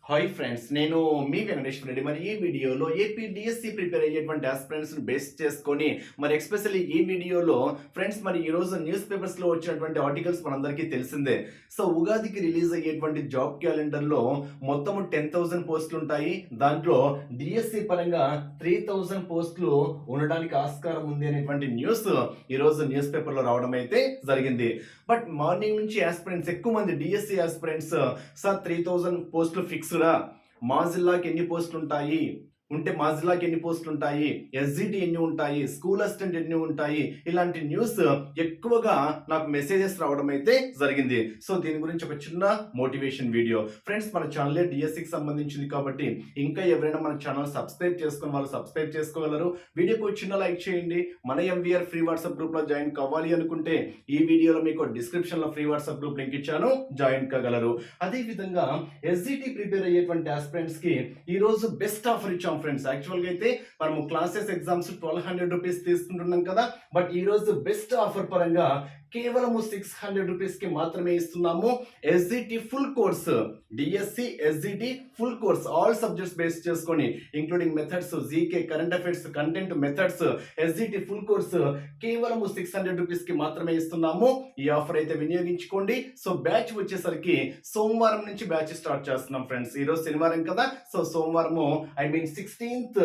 Hi friends, నేను మీ వెంకటేష్ రెడ్డి. మరి ఈ వీడియోలో ఏపీ డిఎస్సి ప్రిపేర్ అయ్యేటువంటి ఆస్పిరెంట్స్ బేస్ చేసుకొని మరి ఎస్పెషల్లీ ఈ వీడియోలో ఫ్రెండ్స్ మరి ఈరోజు న్యూస్ పేపర్స్లో వచ్చినటువంటి ఆర్టికల్స్ మనందరికీ తెలిసిందే. సో ఉగాదికి రిలీజ్ అయ్యేటువంటి జాబ్ క్యాలెండర్లో మొత్తం 10,000 పోస్టులు ఉంటాయి. దాంట్లో డిఎస్సి పరంగా 3,000 పోస్టులు ఉండడానికి ఆస్కారం ఉంది అనేటువంటి న్యూస్ ఈరోజు న్యూస్ పేపర్లో రావడం అయితే జరిగింది. బట్ మార్నింగ్ నుంచి ఆస్పిరెంట్స్ ఎక్కువ మంది డిఎస్సి ఆస్పిరెంట్స్ సార్ 3,000 పోస్టులు ఫిక్స్డా, మాజిల్లాకి ఎన్ని పోస్టులు ఉంటాయి, ఉంటే మాజిల్లాకి ఎన్ని పోస్టులు ఉంటాయి, ఎస్జిటి ఎన్ని ఉంటాయి, స్కూల్ అసిస్టెంట్ ఎన్ని ఉంటాయి, ఇలాంటి న్యూస్ ఎక్కువగా నాకు మెసేజెస్ రావడం అయితే జరిగింది. సో దీని గురించి ఒక చిన్న మోటివేషన్ వీడియో. ఫ్రెండ్స్, మన ఛానల్ డిఎస్సికి సంబంధించింది కాబట్టి ఇంకా ఎవరైనా మన ఛానల్ సబ్స్క్రైబ్ చేసుకుని వాళ్ళు సబ్స్క్రైబ్ చేసుకోగలరు. వీడియోకి ఒక చిన్న లైక్ చేయండి. మన ఎంవీఆర్ ఫ్రీ వాట్సాప్ గ్రూప్ లో జాయిన్ కావాలి అనుకుంటే ఈ వీడియోలో మీకు డిస్క్రిప్షన్ లో ఫ్రీ వాట్సాప్ గ్రూప్ లింక్ ఇచ్చాను, జాయిన్ కాగలరు. అదే విధంగా ఎస్జిటి ప్రిపేర్ అయ్యేటువంటి ఆస్పిరెంట్స్ కి ఈ రోజు బెస్ట్ ఆఫర్ ఇచ్చాం ఫ్రెండ్స్. యాక్చువల్గా అయితే మనము క్లాసెస్ ఎగ్జామ్స్ 1,200 రూపీస్ తీసుకుంటున్నాం కదా, బట్ ఈ రోజు బెస్ట్ ఆఫర్ పరంగా కేవలం 600 రూపీస్ కి మాత్రమే ఇస్తున్నాము. SGT full course, DSC SGT full course all subjects base చేసుకొని including methods, GK, current affairs, content, methods, SGT full course కేవలం 600 రూపీస్ కి మాత్రమే ఇస్తున్నాము. ఈ ఆఫర్ అయితే వినియోగించుకోండి. సో బ్యాచ్ వచ్చేసరికి సోమవారం నుంచి బ్యాచ్ స్టార్ట్ చేస్తున్నాం ఫ్రెండ్స్. ఈ రోజు శనివారం కదా, సో సోమవారము I mean 16th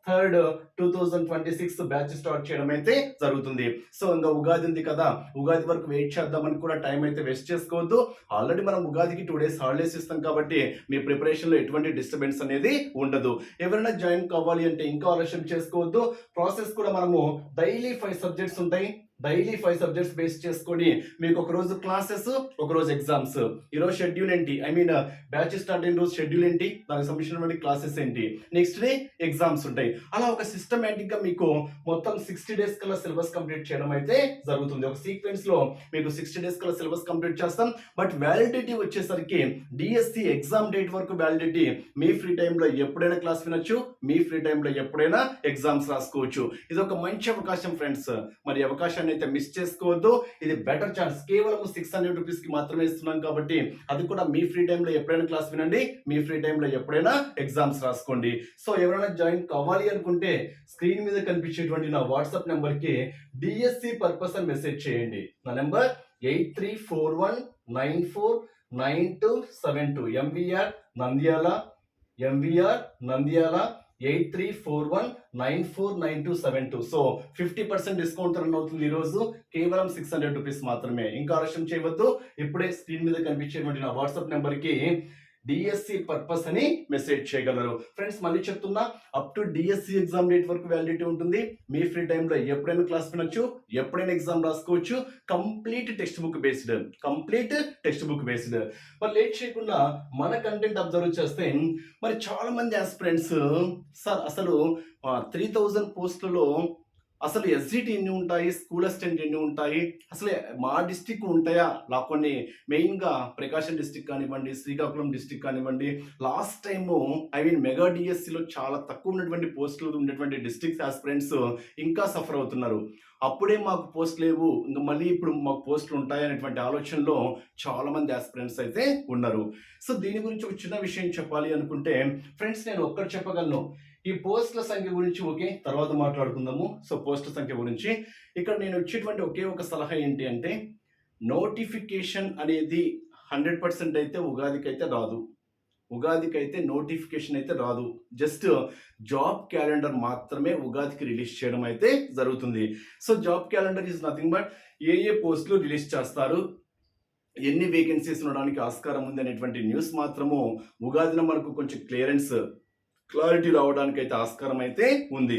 3rd 2026 batch start చేయడం అయితే జరుగుతుంది. సో ఇంకా ఉగాది ఉంది కదా, ఉగాది వరకు వెయిట్ చేద్దామని కూడా టైం అయితే వేస్ట్ చేసుకోవద్దు. ఆల్రెడీ మనం ఉగాదికి 2 days హాలిడేస్ ఇస్తాం కాబట్టి మీ ప్రిపరేషన్ లో ఎటువంటి డిస్టర్బెన్స్ అనేది ఉండదు. ఎవరైనా జాయిన్ కావాలి అంటే ఇంకా ఆలస్యం చేసుకోవద్దు. ప్రాసెస్ కూడా మనము డైలీ 5 సబ్జెక్ట్స్ ఉంటాయి. డైలీ 5 సబ్జెక్ట్స్ బేస్ చేసుకొని మీకు ఒక రోజు క్లాసెస్, ఒక రోజు ఎగ్జామ్స్. ఈరోజు షెడ్యూల్ ఏంటి, ఐ మీన్ బ్యాచ్ స్టార్ట్ అయిన రోజు షెడ్యూల్ ఏంటి, దానికి సంబంధించినటువంటి క్లాసెస్ ఏంటి, నెక్స్ట్ డే ఎగ్జామ్స్ ఉంటాయి. అలా ఒక సిస్టమేటిక్ గా మీకు మొత్తం 60 days కల్లా సిలబస్ కంప్లీట్ చేయడం అయితే జరుగుతుంది. ఒక సీక్వెన్స్ లో మీకు 60 days కల్లా సిలబస్ కంప్లీట్ చేస్తాం. బట్ వ్యాలిడిటీ వచ్చేసరికి డిఎస్సి ఎగ్జామ్ డేట్ వరకు వ్యాలిడిటీ. మీ ఫ్రీ టైంలో ఎప్పుడైనా క్లాస్ వినొచ్చు, మీ ఫ్రీ టైంలో ఎప్పుడైనా ఎగ్జామ్స్ రాసుకోవచ్చు. ఇది ఒక మంచి అవకాశం ఫ్రెండ్స్. మరి అవకాశం అయితే మిస్ చేసుకోవద్దు. ఇది బెటర్ ఛాన్స్. కేవలం 600 రూపీస్ కి మాత్రమే ఇస్తున్నాం కాబట్టి అది కూడా మీ ఫ్రీ టైంలో ఎప్పుడైనా క్లాస్ వినండి, మీ ఫ్రీ టైంలో ఎప్పుడైనా ఎగ్జామ్స్ రాసుకోండి. సో ఎవరైనా జాయిన్ కావాలి అనుకుంటే స్క్రీన్ మీద కనిపించేటువంటి నా వాట్సాప్ నెంబర్ కి డిఎస్సి పర్పస్ అని మెసేజ్ చేయండి. నా number 8341949272. MVR Nandyal 8341949272. So 50% discount run అవుతుంది ఈ రోజు. కేవలం 600 రూపీస్ మాత్రమే. ఇంకా ఆలస్యం చేయవద్దు. ఇప్పుడే స్క్రీన్ మీద కనిపించేటువంటి నా వాట్సాప్ నెంబర్ కి డిఎస్సి పర్పస్ అని మెసేజ్ చేయగలరు. ఫ్రెండ్స్, మళ్ళీ చెప్తున్నా, up to DSC exam date వరకు వ్యాలిడిటీ ఉంటుంది. మీ ఫ్రీ టైంలో ఎప్పుడైనా క్లాస్ వినొచ్చు, ఎప్పుడైనా ఎగ్జామ్ రాసుకోవచ్చు. Complete text book based. మరి లేట్ చేయకుండా మన కంటెంట్ అబ్జర్వ్ చేస్తే మరి చాలా మంది ఆస్పిరెంట్స్ సార్ అసలు 3,000 పోస్టులలో అసలు ఎస్జిటి ఎన్ని ఉంటాయి, స్కూల్ అసిస్టెంట్ ఎన్ని ఉంటాయి, అసలు మా డిస్టిక్ ఉంటాయా, కొన్ని మెయిన్గా ప్రకాశం డిస్టిక్ కానివ్వండి, శ్రీకాకుళం డిస్టిక్ కానివ్వండి, last time I mean mega డిఎస్సిలో చాలా తక్కువ ఉన్నటువంటి పోస్టులు ఉన్నటువంటి డిస్ట్రిక్ట్స్ ఆస్పిరెంట్స్ ఇంకా సఫర్ అవుతున్నారు. అప్పుడే మాకు పోస్ట్ లేవు, ఇంకా మళ్ళీ ఇప్పుడు మాకు పోస్టులు ఉంటాయి అనేటువంటి ఆలోచనలో చాలా మంది ఆస్పిరెంట్స్ అయితే ఉన్నారు. సో దీని గురించి ఒక చిన్న విషయం చెప్పాలి అనుకుంటే ఫ్రెండ్స్, నేను ఒక్కటి చెప్పగలను. ఈ పోస్టుల సంఖ్య గురించి తర్వాత మాట్లాడుకుందాము. సో పోస్టుల సంఖ్య గురించి ఇక్కడ నేను వచ్చేటువంటి ఒక సలహా ఏంటి అంటే, నోటిఫికేషన్ అనేది 100% అయితే ఉగాదికైతే నోటిఫికేషన్ అయితే రాదు. జస్ట్ జాబ్ క్యాలెండర్ మాత్రమే ఉగాదికి రిలీజ్ చేయడం అయితే జరుగుతుంది. So job calendar is nothing but a పోస్టులు రిలీజ్ చేస్తారు, ఎన్ని వేకెన్సీస్ ఉండడానికి ఆస్కారం ఉంది అనేటువంటి న్యూస్ మాత్రము ఉగాదిన మనకు కొంచెం క్లారిటీ రావడానికి అయితే ఆస్కారం అయితే ఉంది.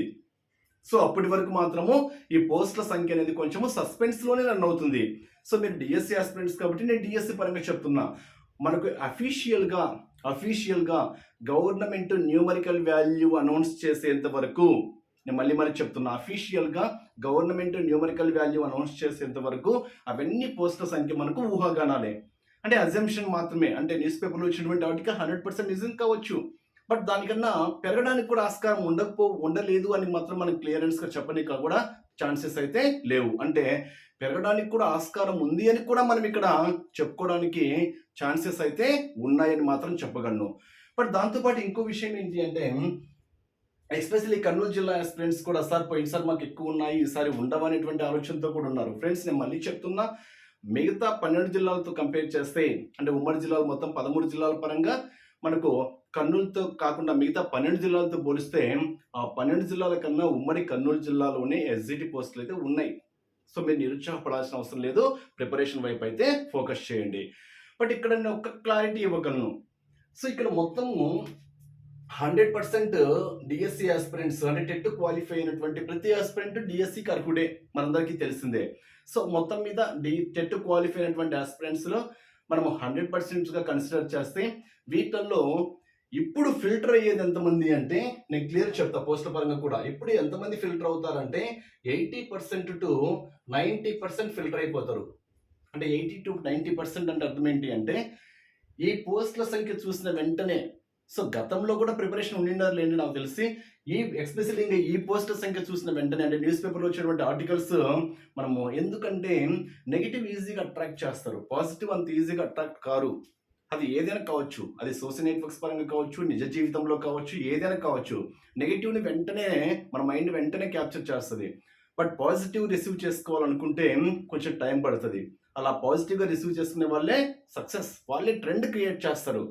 సో అప్పటి వరకు మాత్రము ఈ పోస్టుల సంఖ్య అనేది కొంచెము సస్పెన్స్ లోనే రన్ అవుతుంది. సో మీరు డిఎస్సి ఆస్పిరెంట్స్ కాబట్టి నేను డిఎస్సి పరంగా చెప్తున్నా. మనకు అఫీషియల్ గా గవర్నమెంట్ న్యూమరికల్ వాల్యూ అనౌన్స్ చేసేంత వరకు, నేను మళ్ళీ చెప్తున్నా, అఫీషియల్ గా గవర్నమెంట్ న్యూమరికల్ వాల్యూ అనౌన్స్ చేసేంత వరకు అవన్నీ పోస్టుల సంఖ్య మనకు ఊహాగానాలే, అంటే అజంప్షన్ మాత్రమే. అంటే న్యూస్ పేపర్లో వచ్చినటువంటి వాటికి 100% నిజం కావచ్చు, బట్ దానికన్నా పెరగడానికి కూడా ఆస్కారం ఉండలేదు అని మాత్రం మనం క్లియరెన్స్ గా చెప్పనీకి కూడా ఛాన్సెస్ అయితే లేవు. అంటే పెరగడానికి కూడా ఆస్కారం ఉంది అని కూడా మనం ఇక్కడ చెప్పుకోవడానికి ఛాన్సెస్ అయితే ఉన్నాయని మాత్రం చెప్పగలను. బట్ దాంతోపాటు ఇంకో విషయం ఏంటి అంటే ఎస్పెషల్లీ కర్నూలు జిల్లా స్టూడెంట్స్ కూడా సార్ పోయినసారి మాకు ఎక్కువ ఉన్నాయి, ఈసారి ఉండవు అనేటువంటి ఆలోచనతో కూడా ఉన్నారు. ఫ్రెండ్స్, నేను మళ్ళీ చెప్తున్నా, మిగతా 12 జిల్లాలతో కంపేర్ చేస్తే, అంటే ఉమ్మడి జిల్లాలు మొత్తం 13 జిల్లాల పరంగా మనకు కర్నూలుతో కాకుండా మిగతా 12 జిల్లాలతో పోలిస్తే ఆ 12 జిల్లాల కన్నా ఉమ్మడి కర్నూలు జిల్లాలోనే ఎస్జిటి పోస్టులు అయితే ఉన్నాయి. సో మీరు నిరుత్సాహపడాల్సిన అవసరం లేదు, ప్రిపరేషన్ వైపు అయితే ఫోకస్ చేయండి. బట్ ఇక్కడ నేను ఒక క్లారిటీ ఇవ్వగలను. సో ఇక్కడ మొత్తము 100% డిఎస్సి ఆస్పిరెంట్స్, అంటే టెట్ క్వాలిఫై అయినటువంటి ప్రతి ఆస్పిరెంట్ డిఎస్సికి అర్హుడే, మనందరికీ తెలిసిందే. సో మొత్తం మీద టెట్ క్వాలిఫై అయినటువంటి ఆస్పిరెంట్స్లో మనము 100%గా కన్సిడర్ చేస్తే వీటిల్లో ఇప్పుడు ఫిల్టర్ అయ్యేది ఎంతమంది అంటే, నేను క్లియర్ చెప్తా పోస్టుల పరంగా కూడా. ఇప్పుడు ఎంతమంది ఫిల్టర్ అవుతారంటే 80% టు 90% ఫిల్టర్ అయిపోతారు. అంటే 80 to 90% అంటే అర్థం ఏంటి అంటే, ఈ పోస్టుల సంఖ్య చూసిన వెంటనే, సో గతంలో కూడా ప్రిపరేషన్ ఉండినారు లేండి నాకు తెలిసి, ఎస్పెషల్లీ ఇంకా ఈ పోస్టుల సంఖ్య చూసిన వెంటనే, అంటే న్యూస్ పేపర్లో వచ్చేటువంటి ఆర్టికల్స్ మనము, ఎందుకంటే నెగిటివ్ ఈజీగా అట్రాక్ట్ చేస్తారు, పాజిటివ్ అంత ఈజీగా అట్రాక్ట్ కారు. అది ఏదైనా కావచ్చు, అది సోషల్ నెట్వర్క్స్ పరంగా కావచ్చు, నిజ జీవితంలో కావచ్చు, ఏదైనా కావచ్చు. నెగిటివ్ని వెంటనే మన మైండ్ వెంటనే క్యాప్చర్ చేస్తుంది. బట్ పాజిటివ్ రిసీవ్ చేసుకోవాలనుకుంటే కొంచెం టైం పడుతుంది. అలా పాజిటివ్గా రిసీవ్ చేసుకునే వాళ్ళే సక్సెస్, వాళ్ళే ట్రెండ్ క్రియేట్ చేస్తారు.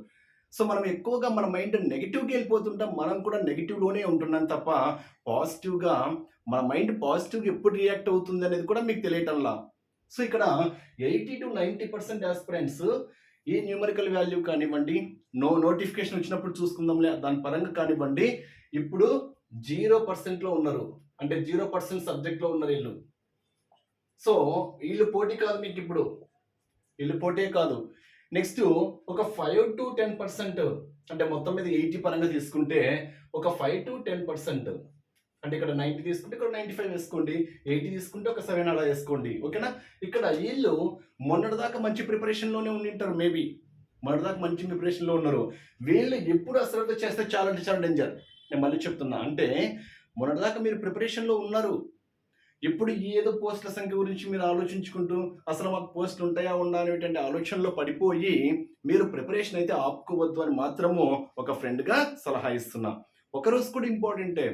సో మనం ఎక్కువగా మన మైండ్ నెగిటివ్కి వెళ్ళిపోతుంటాం, మనం కూడా నెగిటివ్లోనే ఉంటున్నాం తప్ప పాజిటివ్గా, మన మైండ్ పాజిటివ్గా ఎప్పుడు రియాక్ట్ అవుతుంది అనేది కూడా మీకు తెలియటంలా. సో ఇక్కడ 80 to 90% ఆస్పిరెంట్స్ ఈ న్యూమరికల్ వాల్యూ కానివ్వండి, నోటిఫికేషన్ వచ్చినప్పుడు చూసుకుందాంలే దాని పరంగా కానివ్వండి, ఇప్పుడు 0%లో ఉన్నారు. అంటే 0% సబ్జెక్ట్లో ఉన్నారు వీళ్ళు. సో వీళ్ళు పోటీ కాదు మీకు, ఇప్పుడు వీళ్ళు పోటీ కాదు. నెక్స్ట్ ఒక 5 to 10%, అంటే మొత్తం మీద 80 పరంగా తీసుకుంటే ఒక 5 to 10%, అంటే ఇక్కడ 90 తీసుకుంటే ఇక్కడ 95 వేసుకోండి, 80 తీసుకుంటే ఒక 7 అలా వేసుకోండి, ఓకేనా. ఇక్కడ వీళ్ళు మొన్నటిదాకా మంచి ప్రిపరేషన్లోనే ఉండింటారు, మేబీ మొన్నటిదాకా మంచి ప్రిపరేషన్లో ఉన్నారు. వీళ్ళు ఎప్పుడు అశ్రద్ధ చేస్తే చాలా అంటే చాలా డేంజర్. నేను మళ్ళీ చెప్తున్నా, అంటే మొన్నటిదాకా మీరు ప్రిపరేషన్లో ఉన్నారు, ఇప్పుడు ఏదో పోస్టుల సంఖ్య గురించి మీరు ఆలోచించుకుంటూ అసలు మాకు పోస్టులు ఉంటాయా ఉండా అనేటువంటి ఆలోచనలో పడిపోయి మీరు ప్రిపరేషన్ అయితే ఆపుకోవద్దు అని మాత్రము ఒక ఫ్రెండ్గా సలహా ఇస్తున్నా. ఒకరోజు కూడా ఇంపార్టెంటే,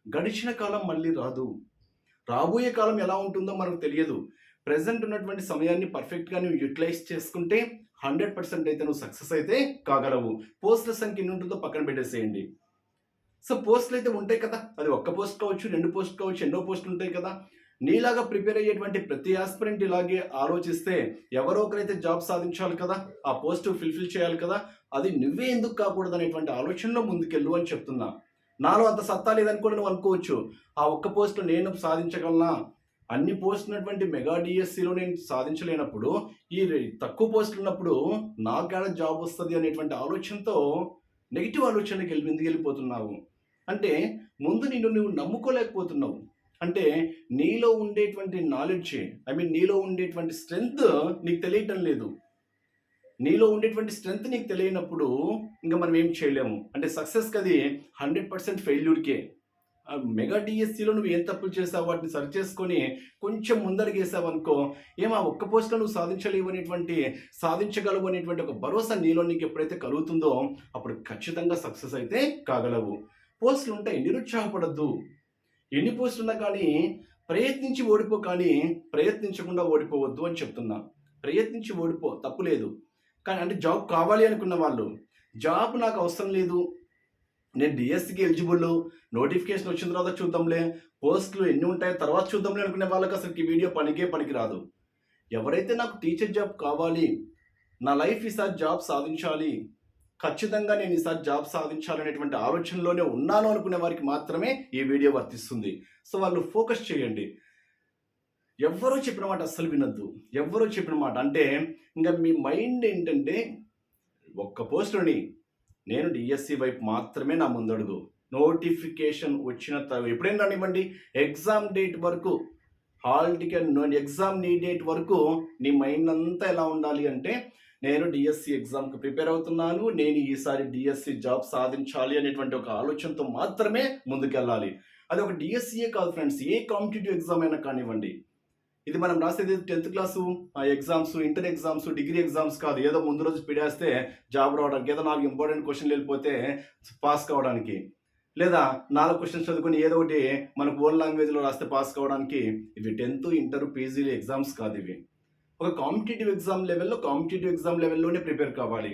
గడిచిన కాలం మళ్ళీ రాదు, రాబోయే కాలం ఎలా ఉంటుందో మనకు తెలియదు. ప్రెసెంట్ ఉన్నటువంటి సమయాన్ని పర్ఫెక్ట్గా నువ్వు యూటిలైజ్ చేసుకుంటే 100% అయితే నువ్వు సక్సెస్ అయితే కాగలవు. పోస్టుల సంఖ్య ఎన్ని ఉంటుందో పక్కన పెట్టేసేయండి. సో పోస్టులు అయితే ఉంటాయి కదా, అది ఒక్క పోస్ట్ కావచ్చు, 2 పోస్ట్ కావచ్చు, ఎన్నో పోస్టులు ఉంటాయి కదా. నీలాగా ప్రిపేర్ అయ్యేటువంటి ప్రతి ఆస్పిరెంట్ ఇలాగే ఆలోచిస్తే ఎవరో ఒకరైతే జాబ్ సాధించాలి కదా, ఆ పోస్ట్ ఫుల్ఫిల్ చేయాలి కదా, అది నువ్వే ఎందుకు కాకూడదు అనేటువంటి ఆలోచనలో ముందుకెళ్ళు అని చెప్తున్నా. నాలో అంత సత్తా లేదని కూడా నువ్వు అనుకోవచ్చు, ఆ ఒక్క పోస్ట్ నేను సాధించగలనా, అన్ని పోస్టులు ఉన్నటువంటి మెగా డిఎస్సిలో నేను సాధించలేనప్పుడు ఈ తక్కువ పోస్టులు ఉన్నప్పుడు నాకేడ జాబ్ వస్తుంది అనేటువంటి ఆలోచనతో నెగిటివ్ ఆలోచనకి ఎందుకు వెళ్ళిపోతున్నావు అంటే, ముందు నువ్వు నమ్ముకోలేకపోతున్నావు. అంటే నీలో ఉండేటువంటి నాలెడ్జ్, నీలో ఉండేటువంటి స్ట్రెంగ్త్ నీకు తెలియటం లేదు. నీలో ఉండేటువంటి స్ట్రెంగ్త్ నీకు తెలియనప్పుడు ఇంకా మనం ఏం చేయలేము. అంటే సక్సెస్కి అది 100% ఫెయిల్యూర్కే. మెగా డిఎస్సిలో నువ్వు ఏం తప్పులు చేసావు వాటిని సరి చేసుకొని కొంచెం ముందడుగేసావు అనుకో, ఆ ఒక్క పోస్ట్లో నువ్వు సాధించగలవు అనేటువంటి ఒక భరోసా నీలో నీకు ఎప్పుడైతే కలుగుతుందో అప్పుడు ఖచ్చితంగా సక్సెస్ అయితే కాగలవు. పోస్టులు ఉంటాయి, నిరుత్సాహపడద్దు. ఎన్ని పోస్టులు ఉన్నా కానీ ప్రయత్నించి ఓడిపో, కానీ ప్రయత్నించకుండా ఓడిపోవద్దు అని చెప్తున్నా. ప్రయత్నించి ఓడిపో, తప్పులేదు. కానీ అంటే జాబ్ కావాలి అనుకున్న వాళ్ళు, జాబ్ నాకు అవసరం లేదు, నేను డిఎస్సికి ఎలిజిబుల్, నోటిఫికేషన్ వచ్చిన తర్వాత చూద్దాంలే, పోస్టులు ఎన్ని ఉంటాయో తర్వాత చూద్దాంలే అనుకునే వాళ్ళకి అసలు ఈ వీడియో పనికిరాదు. ఎవరైతే నాకు టీచర్ జాబ్ కావాలి, నా లైఫ్ ఈసారి జాబ్ సాధించాలి, ఖచ్చితంగా నేను ఈసారి జాబ్ సాధించాలనేటువంటి ఆలోచనలోనే ఉన్నాను అనుకునే వారికి మాత్రమే ఈ వీడియో వర్తిస్తుంది. సో వాళ్ళు ఫోకస్ చేయండి. ఎవరో చెప్పిన మాట అస్సలు వినొద్దు. ఎవరో చెప్పిన మాట అంటే ఇంకా మీ మైండ్ ఏంటంటే, ఒక్క పోస్టుని నేను డిఎస్సి వైపు మాత్రమే నా ముందడుగు, నోటిఫికేషన్ వచ్చిన తర్వాత ఎప్పుడైనా రానివ్వండి, ఎగ్జామ్ డేట్ వరకు, హాల్ టికెట్ ఎగ్జామ్ నీ డేట్ వరకు నీ మైండ్ అంతా ఎలా ఉండాలి అంటే, నేను డిఎస్సి ఎగ్జామ్కి ప్రిపేర్ అవుతున్నాను, నేను ఈసారి డిఎస్సి జాబ్ సాధించాలి అనేటువంటి ఒక ఆలోచనతో మాత్రమే ముందుకెళ్ళాలి. అది ఒక డిఎస్సియే కాదు ఫ్రెండ్స్, ఏ కాంపిటేటివ్ ఎగ్జామ్ అయినా కానివ్వండి. ఇది మనం రాసేది 10th class exams, inter exams, degree exams కాదు. ఏదో ముందు రోజు పిడేస్తే జాబ్ రావడానికి, ఏదో 4 ఇంపార్టెంట్ క్వశ్చన్లు వెళ్ళిపోతే పాస్ కావడానికి, లేదా 4 క్వశ్చన్స్ చదువుకొని ఏదో ఒకటి మనకు ఓన్ లాంగ్వేజ్లో రాస్తే పాస్ కావడానికి. ఇవి 10th, ఇంటర్, పీజీ ఎగ్జామ్స్ కాదు ఇవి. ఒక కాంపిటేటివ్ ఎగ్జామ్ లెవెల్లోనే ప్రిపేర్ కావాలి.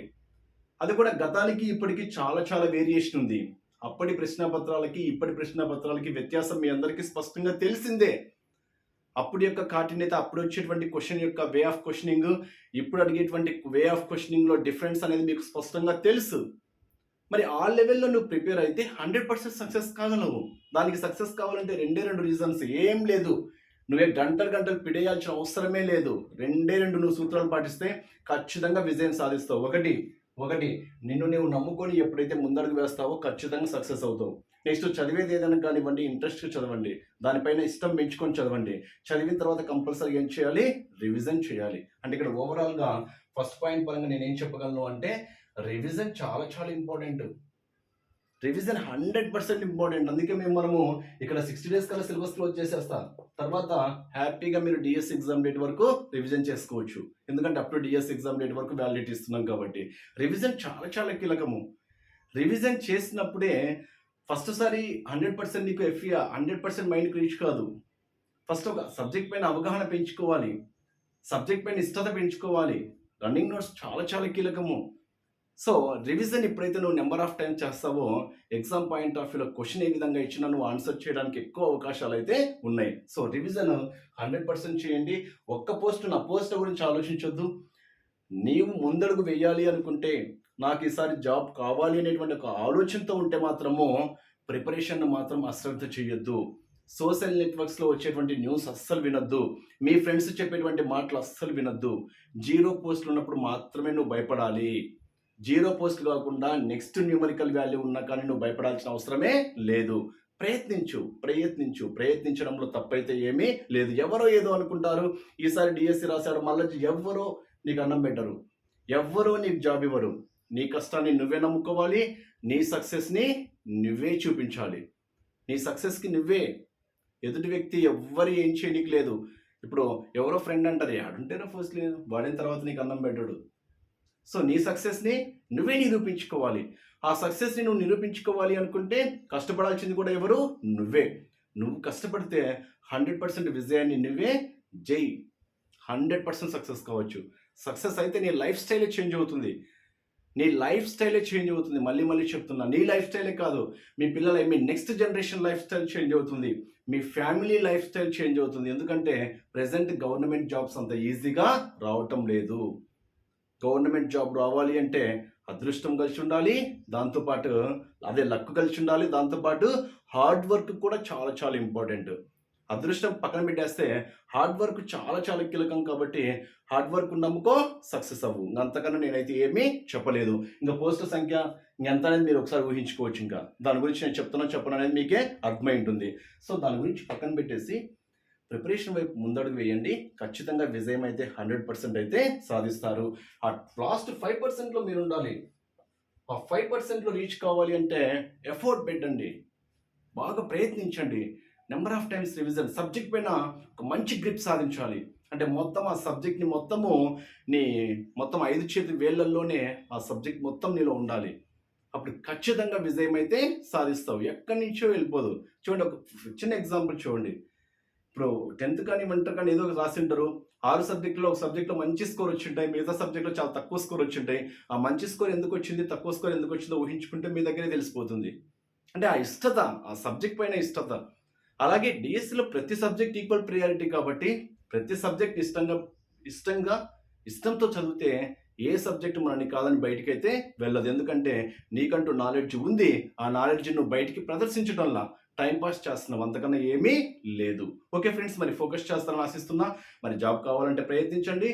అది కూడా గతానికి ఇప్పటికి చాలా చాలా వేరియేషన్ ఉంది. అప్పటి ప్రశ్నాపత్రాలకి ఇప్పటి ప్రశ్నాపత్రాలకి వ్యత్యాసం మీ అందరికీ స్పష్టంగా తెలిసిందే. అప్పుడు యొక్క కాఠిన్యత, అప్పుడు వచ్చేటువంటి క్వశ్చన్ యొక్క వే ఆఫ్ క్వశ్చనింగ్, ఇప్పుడు అడిగేటువంటి వే ఆఫ్ క్వశ్చనింగ్లో డిఫరెన్స్ అనేది మీకు స్పష్టంగా తెలుసు. మరి ఆ లెవెల్లో నువ్వు ప్రిపేర్ అయితే 100% సక్సెస్ కాగలవు. దానికి సక్సెస్ కావాలంటే 2 రీజన్స్, ఏం లేదు. నువ్వే గంటలు పిడేయాల్సిన అవసరమే లేదు. 2 నువ్వు సూత్రాలు పాటిస్తే ఖచ్చితంగా విజయం సాధిస్తావు. ఒకటి నిన్ను నువ్వు నమ్ముకొని ఎప్పుడైతే ముందడుగు వేస్తావో ఖచ్చితంగా సక్సెస్ అవుతావు. నెక్స్ట్ చదివేది ఏదైనా కానివ్వండి, ఇంట్రెస్ట్గా చదవండి, దానిపైన ఇష్టం పెంచుకొని చదవండి. చదివిన తర్వాత కంపల్సరీ ఏం చేయాలి? రివిజన్ చేయాలి. అంటే ఇక్కడ ఓవరాల్గా ఫస్ట్ పాయింట్ పరంగా నేను ఏం చెప్పగలను అంటే, రివిజన్ చాలా చాలా ఇంపార్టెంట్. Revision 100% important. అందుకే మనము ఇక్కడ 60 days కల్లా సిలబస్ క్లోజ్ చేసేస్తాం. తర్వాత హ్యాపీగా మీరు డిఎస్ ఎగ్జామ్ డేట్ వరకు రివిజన్ చేసుకోవచ్చు. ఎందుకంటే up to DS exam date వరకు వ్యాలిడిటీ ఇస్తున్నాం కాబట్టి. రివిజన్ చాలా చాలా కీలకము. రివిజన్ చేసినప్పుడే ఫస్ట్ సారి 100% నీకు 100% మైండ్కి రీచ్ కాదు. ఫస్ట్ ఒక సబ్జెక్ట్ పైన అవగాహన పెంచుకోవాలి, సబ్జెక్ట్ పైన ఇష్టత పెంచుకోవాలి. రన్నింగ్ నోట్స్ చాలా చాలా కీలకము. సో రివిజన్ ఎప్పుడైతే నువ్వు నెంబర్ ఆఫ్ టైం చేస్తావో, ఎగ్జామ్ పాయింట్ ఆఫ్ వ్యూలో క్వశ్చన్ ఏ విధంగా ఇచ్చినా నువ్వు ఆన్సర్ చేయడానికి ఎక్కువ అవకాశాలు అయితే ఉన్నాయి. సో రివిజన్ 100% చేయండి. నా పోస్ట్ గురించి ఆలోచించొద్దు. నీవు ముందడుగు వేయాలి అనుకుంటే, నాకు ఈసారి జాబ్ కావాలి అనేటువంటి ఒక ఆలోచనతో ఉంటే మాత్రము ప్రిపరేషన్ మాత్రం అశ్రద్ధ చేయొద్దు. సోషల్ నెట్వర్క్స్లో వచ్చేటువంటి న్యూస్ అస్సలు వినొద్దు. మీ ఫ్రెండ్స్ చెప్పేటువంటి మాటలు అస్సలు వినొద్దు. 0 పోస్టులు ఉన్నప్పుడు మాత్రమే నువ్వు భయపడాలి. 0 పోస్ట్ కాకుండా నెక్స్ట్ న్యూమరికల్ వాల్యూ ఉన్నా కానీ నువ్వు భయపడాల్సిన అవసరమే లేదు. ప్రయత్నించడంలో తప్పైతే ఏమీ లేదు. ఎవరో ఏదో అనుకుంటారు, ఈసారి డిఎస్సి రాశాడు, మళ్ళీ ఎవ్వరో నీకు అన్నం పెట్టరు, ఎవ్వరో నీకు జాబ్ ఇవ్వరు. నీ కష్టాన్ని నువ్వే నమ్ముకోవాలి, నీ సక్సెస్ని నువ్వే చూపించాలి. నీ సక్సెస్కి నువ్వే, ఎదుటి వ్యక్తి ఎవ్వరు ఏం చేయనీకి లేదు. ఇప్పుడు ఎవరో ఫ్రెండ్ అంటారు, ఆడుంటేనే ఫస్ట్ లేదు, వాడిన తర్వాత నీకు అన్నం పెట్టడు. సో నీ సక్సెస్ని నువ్వే నిరూపించుకోవాలి. ఆ సక్సెస్ని నువ్వు నిరూపించుకోవాలి అనుకుంటే కష్టపడాల్సింది కూడా ఎవరు? నువ్వే. నువ్వు కష్టపడితే 100% విజయాన్ని నువ్వే 100% సక్సెస్ కావచ్చు. సక్సెస్ అయితే నీ లైఫ్ స్టైలే చేంజ్ అవుతుంది. మళ్ళీ చెప్తున్నా, నీ లైఫ్ స్టైలే కాదు, మీ మీ next generation life style change అవుతుంది. మీ ఫ్యామిలీ లైఫ్ స్టైల్ చేంజ్ అవుతుంది. ఎందుకంటే ప్రజెంట్ గవర్నమెంట్ జాబ్స్ అంత ఈజీగా రావటం లేదు. గవర్నమెంట్ జాబ్ రావాలి అంటే అదృష్టం కలిసి ఉండాలి, దాంతోపాటు అదే లక్ కలిసి ఉండాలి, దాంతోపాటు హార్డ్ వర్క్ కూడా చాలా చాలా ఇంపార్టెంట్. అదృష్టం పక్కన పెట్టేస్తే హార్డ్ వర్క్ చాలా చాలా కీలకం. కాబట్టి హార్డ్ వర్క్ నమ్ముకో, సక్సెస్ అవ్వు. అంతకన్నా నేనైతే ఏమీ చెప్పలేదు. ఇంకా పోస్టుల సంఖ్య ఎంత అనేది మీరు ఒకసారి ఊహించుకోవచ్చు. ఇంకా దాని గురించి నేను చెప్పను అనేది మీకే అర్థమై ఉంటుంది. సో దాని గురించి పక్కన పెట్టేసి ప్రిపరేషన్ వైపు ముందడుగు వేయండి. ఖచ్చితంగా విజయం అయితే 100% అయితే సాధిస్తారు. ఆ లాస్ట్ 5%లో మీరు ఉండాలి. ఆ 5%లో రీచ్ కావాలి అంటే ఎఫర్ట్ పెట్టండి, బాగా ప్రయత్నించండి. Number of times revision. Subject పైన ఒక మంచి గ్రిప్ సాధించాలి. అంటే మొత్తం ఆ సబ్జెక్ట్ని మొత్తం 5 చేతి వేళ్లలోనే ఆ సబ్జెక్ట్ మొత్తం నీలో ఉండాలి. అప్పుడు ఖచ్చితంగా విజయం అయితే సాధిస్తావు. ఎక్కడి నుంచో వెళ్ళిపోదు. చూడండి, ఒక చిన్న ఎగ్జాంపుల్ చూడండి. ఇప్పుడు 10th కానీ ఇంటర్ కానీ ఏదో రాసి ఉంటారు. 6 సబ్జెక్టులో ఒక సబ్జెక్ట్లో మంచి స్కోర్ వచ్చింటాయి, మిగతా సబ్జెక్ట్లో చాలా తక్కువ స్కోర్ వచ్చింటాయి. ఆ మంచి స్కోర్ ఎందుకు వచ్చింది, తక్కువ స్కోర్ ఎందుకు వచ్చిందో ఊహించుకుంటే మీ దగ్గరే తెలిసిపోతుంది. అంటే ఆ ఇష్టత, ఆ సబ్జెక్ట్ పైన ఇష్టత. అలాగే డిఎస్సిలో ప్రతి సబ్జెక్ట్ ఈక్వల్ ప్రియారిటీ కాబట్టి ప్రతి సబ్జెక్ట్ ఇష్టంతో చదివితే ఏ సబ్జెక్ట్ మనని కాదని బయటకైతే వెళ్ళదు. ఎందుకంటే నీకంటూ నాలెడ్జ్ ఉంది. ఆ నాలెడ్జ్ నువ్వు బయటికి ప్రదర్శించడంలా టైం పాస్ చేస్తున్నావు, అంతకన్నా ఏమీ లేదు. ఓకే ఫ్రెండ్స్, మరి ఫోకస్ చేస్తారని ఆశిస్తున్నా. మరి జాబ్ కావాలంటే ప్రయత్నించండి,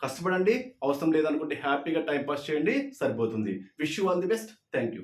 కష్టపడండి. అవసరం లేదనుకుంటే హ్యాపీగా టైం పాస్ చేయండి, సరిపోతుంది. Wish you all the best. Thank you.